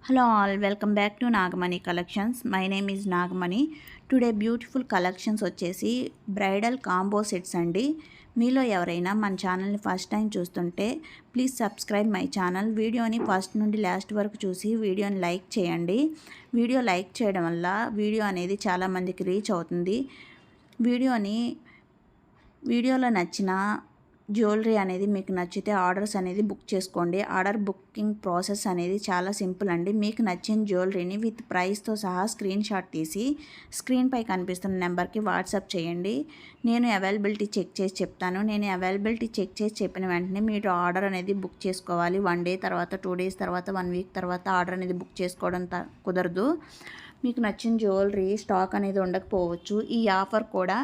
Hello all, welcome back to Nagamani Collections. My name is Nagamani. Today beautiful collections వచ్చేసి bridal combo sets అండి. మీలో ఎవరైనా మన ఛానల్ని ఫస్ట్ టైం చూస్తుంటే ప్లీజ్ సబ్స్క్రైబ్ మై ఛానల్. వీడియోని ఫస్ట్ నుండి లాస్ట్ వరకు చూసి వీడియోని లైక్ చేయండి. వీడియో లైక్ చేయడం వల్ల వీడియో అనేది చాలామందికి రీచ్ అవుతుంది. వీడియోలో నచ్చిన జ్యువెలరీ అనేది మీకు నచ్చితే ఆర్డర్స్ అనేది బుక్ చేసుకోండి. ఆర్డర్ బుకింగ్ ప్రాసెస్ అనేది చాలా సింపుల్ అండి. మీకు నచ్చిన జ్యువెలరీని విత్ ప్రైస్తో సహా స్క్రీన్ షాట్ తీసి స్క్రీన్పై కనిపిస్తున్న నెంబర్కి వాట్సాప్ చేయండి. నేను అవైలబిలిటీ చెక్ చేసి చెప్తాను. నేను అవైలబిలిటీ చెక్ చేసి చెప్పిన వెంటనే మీరు ఆర్డర్ అనేది బుక్ చేసుకోవాలి. 1 డే తర్వాత, 2 డేస్ తర్వాత, 1 వీక్ తర్వాత ఆర్డర్ అనేది బుక్ చేసుకోవడం కుదరదు. మీకు నచ్చిన జ్యువెలరీ స్టాక్ అనేది ఉండకపోవచ్చు. ఈ ఆఫర్ కూడా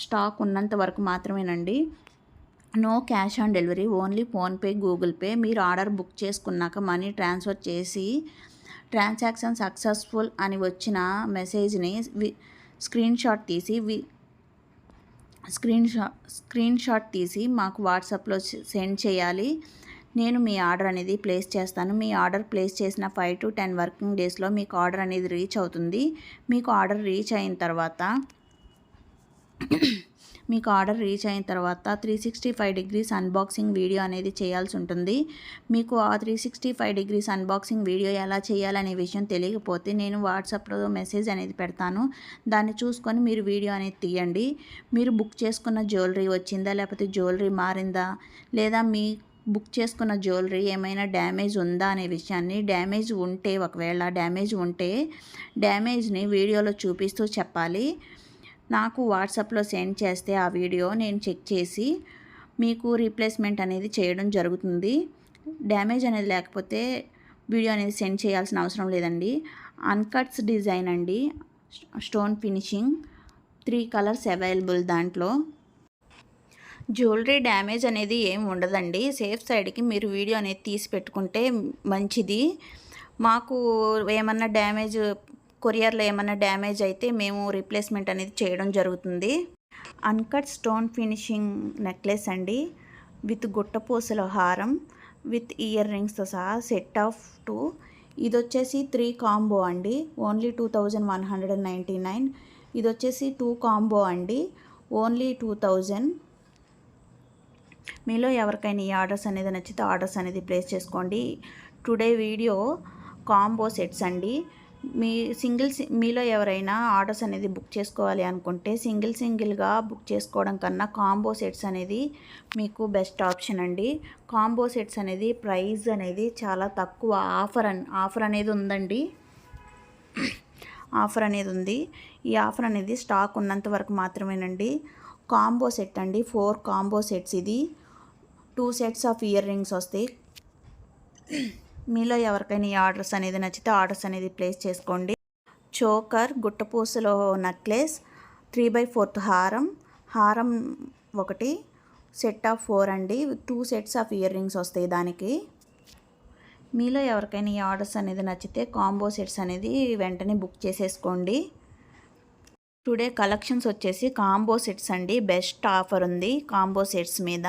స్టాక్ ఉన్నంత వరకు మాత్రమేనండి. No cash on delivery, only PhonePe, Google Pay. మీరు ఆర్డర్ బుక్ చేసుకున్నాక మనీ ట్రాన్స్ఫర్ చేసి ట్రాన్సాక్షన్ సక్సెస్ఫుల్ అని వచ్చిన మెసేజ్ని స్క్రీన్ షాట్ తీసి మాకు వాట్సాప్లో సెండ్ చేయాలి. నేను మీ ఆర్డర్ అనేది ప్లేస్ చేస్తాను. మీ ఆర్డర్ ప్లేస్ చేసిన 5 to 10 వర్కింగ్ డేస్లో మీకు ఆర్డర్ అనేది రీచ్ అవుతుంది. మీకు ఆర్డర్ రీచ్ అయిన తర్వాత 365 డిగ్రీస్ అన్బాక్సింగ్ వీడియో అనేది చేయాల్సి ఉంటుంది. మీకు ఆ 365 డిగ్రీస్ అన్బాక్సింగ్ వీడియో ఎలా చేయాలనే విషయం తెలియకపోతే నేను వాట్సాప్లో మెసేజ్ అనేది పెడతాను. దాన్ని చూసుకొని మీరు వీడియో అనేది తీయండి. మీరు బుక్ చేసుకున్న జ్యువెలరీ వచ్చిందా, లేకపోతే జ్యువెలరీ మారిందా, లేదా మీ బుక్ చేసుకున్న జ్యువెలరీ ఏమైనా డ్యామేజ్ ఉందా అనే విషయాన్ని, ఒకవేళ డ్యామేజ్ ఉంటే డ్యామేజ్ని వీడియోలో చూపిస్తూ చెప్పాలి. నాకు వాట్సాప్లో సెండ్ చేస్తే ఆ వీడియో నేను చెక్ చేసి మీకు రీప్లేస్మెంట్ అనేది చేయడం జరుగుతుంది. డ్యామేజ్ అనేది లేకపోతే వీడియో అనేది సెండ్ చేయాల్సిన అవసరం లేదండి. అన్కట్స్ డిజైన్ అండి, స్టోన్ ఫినిషింగ్, 3 కలర్స్ అవైలబుల్. దాంట్లో జ్యువెలరీ డ్యామేజ్ అనేది ఏం ఉండదండి. సేఫ్ సైడ్కి మీరు వీడియో అనేది తీసి పెట్టుకుంటే మంచిది. మాకు ఏమన్నా కొరియర్లో ఏమన్నా డ్యామేజ్ అయితే మేము రీప్లేస్మెంట్ అనేది చేయడం జరుగుతుంది. అన్కట్ స్టోన్ ఫినిషింగ్ నెక్లెస్ అండి, విత్ గుట్టపూసల హారం, విత్ ఇయర్ రింగ్స్తో సహా సెట్ ఆఫ్ 2. ఇది వచ్చేసి 3 కాంబో అండి, ఓన్లీ 2199. ఇది వచ్చేసి 2 కాంబో అండి, ఓన్లీ 2000. మీలో ఎవరికైనా ఈ ఆర్డర్స్ అనేది నచ్చితే ఆర్డర్స్ అనేది ప్లేస్ చేసుకోండి. టుడే వీడియో కాంబో సెట్స్ అండి. మీలో ఎవరైనా ఆర్డర్స్ అనేది బుక్ చేసుకోవాలి అనుకుంటే సింగిల్గా బుక్ చేసుకోవడం కన్నా కాంబో సెట్స్ అనేది మీకు బెస్ట్ ఆప్షన్ అండి. కాంబో సెట్స్ అనేది ప్రైస్ అనేది చాలా తక్కువ. ఆఫర్ అనేది ఉందండి. ఈ ఆఫర్ అనేది స్టాక్ ఉన్నంత వరకు మాత్రమేనండి. కాంబో సెట్ అండి, 4 కాంబో సెట్స్. ఇది 2 సెట్స్ ఆఫ్ ఇయర్ రింగ్స్ వస్తాయి. మీలో ఎవరికైనా ఈ ఆర్డర్స్ అనేది నచ్చితే ఆర్డర్స్ అనేది ప్లేస్ చేసుకోండి. చోకర్, గుట్టపూసలో నెక్లెస్, 3/4 హారం 1, సెట్ ఆఫ్ 4 అండి. 2 సెట్స్ ఆఫ్ ఇయర్ రింగ్స్ వస్తాయి దానికి. మీలో ఎవరికైనా ఈ ఆర్డర్స్ అనేది నచ్చితే కాంబో సెట్స్ అనేది వెంటనే బుక్ చేసేసుకోండి. టుడే కలెక్షన్స్ వచ్చేసి కాంబో సెట్స్ అండి. బెస్ట్ ఆఫర్ ఉంది కాంబో సెట్స్ మీద.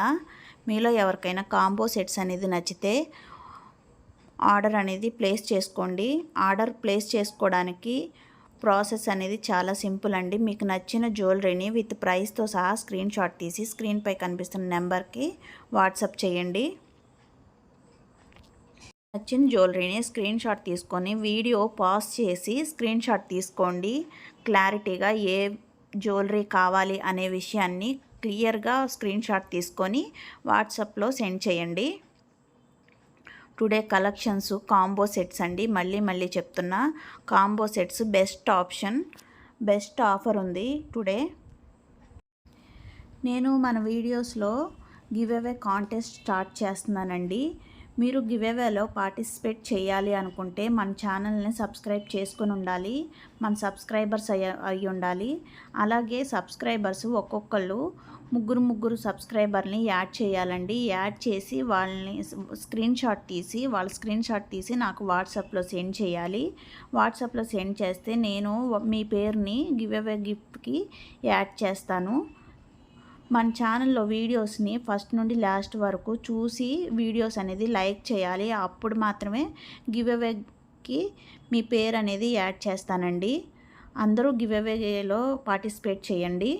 మీలో ఎవరికైనా కాంబో సెట్స్ అనేది నచ్చితే ఆర్డర్ అనేది ప్లేస్ చేసుకోండి. ఆర్డర్ ప్లేస్ చేసుకోవడానికి ప్రాసెస్ అనేది చాలా సింపుల్ అండి. మీకు నచ్చిన జ్యువెలరీని విత్ ప్రైస్తో సహా స్క్రీన్ షాట్ తీసి స్క్రీన్పై కనిపిస్తున్న నెంబర్కి వాట్సాప్ చేయండి. నచ్చిన జ్యువెలరీని స్క్రీన్ షాట్ తీసుకొని వీడియో పాజ్ చేసి స్క్రీన్ షాట్ తీసుకోండి. క్లారిటీగా ఏ జ్యువెలరీ కావాలి అనే విషయాన్ని క్లియర్గా స్క్రీన్ షాట్ తీసుకొని వాట్సాప్లో సెండ్ చేయండి. టుడే కలెక్షన్స్ కాంబో సెట్స్ అండి. మళ్ళీ చెప్తున్నా, combo sets best option, best offer ఉంది టుడే. నేను మన వీడియోస్లో గివ్ అవే కాంటెస్ట్ స్టార్ట్ చేస్తున్నానండి. మీరు గివ్ అవేలో పార్టిసిపేట్ చేయాలి అనుకుంటే మన ఛానల్ని సబ్స్క్రైబ్ చేసుకొని ఉండాలి. మన సబ్స్క్రైబర్స్ అయ్యి ఉండాలి. అలాగే సబ్స్క్రైబర్స్ ఒక్కొక్కళ్ళు ముగ్గురు సబ్స్క్రైబర్ని యాడ్ చేయాలండి. యాడ్ చేసి వాళ్ళ స్క్రీన్ షాట్ తీసి నాకు వాట్సాప్లో సెండ్ చేయాలి. వాట్సాప్లో సెండ్ చేస్తే నేను మీ పేరుని గివ్ అవే గిఫ్ట్కి యాడ్ చేస్తాను. మన ఛానల్లో వీడియోస్ని ఫస్ట్ నుండి లాస్ట్ వరకు చూసి వీడియోస్ అనేది లైక్ చేయాలి. అప్పుడు మాత్రమే గివ్ అవే నెంబర్కి మీ పేరు అనేది యాడ్ చేస్తానండి. అందరూ గివ్ అవేలో పార్టిసిపేట్ చేయండి.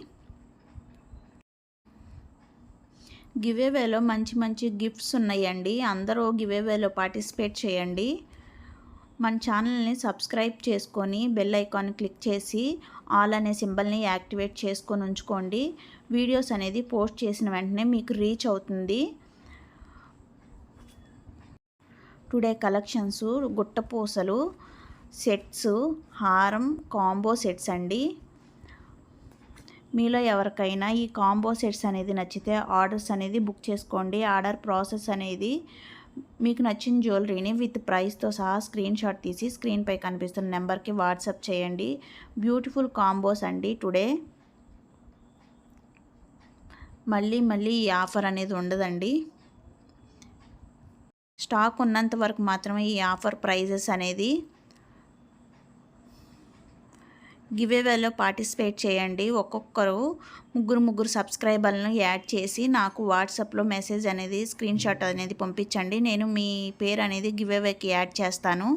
గివ్ అవేలో మంచి మంచి గిఫ్ట్స్ ఉన్నాయండి. అందరూ గివ్ అవేలో పార్టిసిపేట్ చేయండి. మన ఛానల్ని సబ్స్క్రైబ్ చేసుకొని బెల్ ఐకాన్ క్లిక్ చేసి ఆల్ అనే సింబల్ని యాక్టివేట్ చేసుకొని ఉంచుకోండి. వీడియోస్ అనేది పోస్ట్ చేసిన వెంటనే మీకు రీచ్ అవుతుంది. టుడే కలెక్షన్స్ గుట్టపూసలు సెట్స్, హారం కాంబో సెట్స్ అండి. మీలో ఎవరికైనా ఈ కాంబో సెట్స్ అనేది నచ్చితే ఆర్డర్స్ అనేది బుక్ చేసుకోండి. ఆర్డర్ ప్రాసెస్ అనేది మీకు నచ్చిన జ్యువెలరీని విత్ ప్రైస్తో సహా స్క్రీన్ షాట్ తీసి స్క్రీన్పై కనిపిస్తున్న నెంబర్కి వాట్సాప్ చేయండి. బ్యూటిఫుల్ కాంబోస్ అండి టుడే. మళ్ళీ ఈ ఆఫర్ అనేది ఉండదండి. స్టాక్ ఉన్నంత వరకు మాత్రమే ఈ ఆఫర్ ప్రైజెస్ అనేది. గివ్ అవేలో పార్టిసిపేట్ చేయండి. ఒక్కొక్కరు ముగ్గురు సబ్స్క్రైబర్లను యాడ్ చేసి నాకు వాట్సాప్లో మెసేజ్ అనేది స్క్రీన్ షాట్ అనేది పంపించండి. నేను మీ పేరు అనేది గివ్ అవేకి యాడ్ చేస్తాను.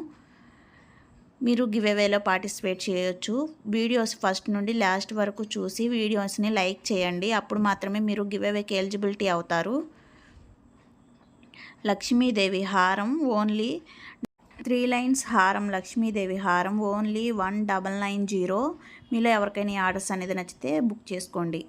మీరు గివ్ అవేలో పార్టిసిపేట్ చేయొచ్చు. వీడియోస్ ఫస్ట్ నుండి లాస్ట్ వరకు చూసి వీడియోస్ని లైక్ చేయండి. అప్పుడు మాత్రమే మీరు గివ్ అవేకి ఎలిజిబిలిటీ అవుతారు. లక్ష్మీదేవి హారం ఓన్లీ 3 లైన్స్ హారం, లక్ష్మీదేవి హారం ఓన్లీ 1990. మీలో ఎవరికైనా ఆర్డర్స్ అనేది నచ్చితే బుక్ చేసుకోండి.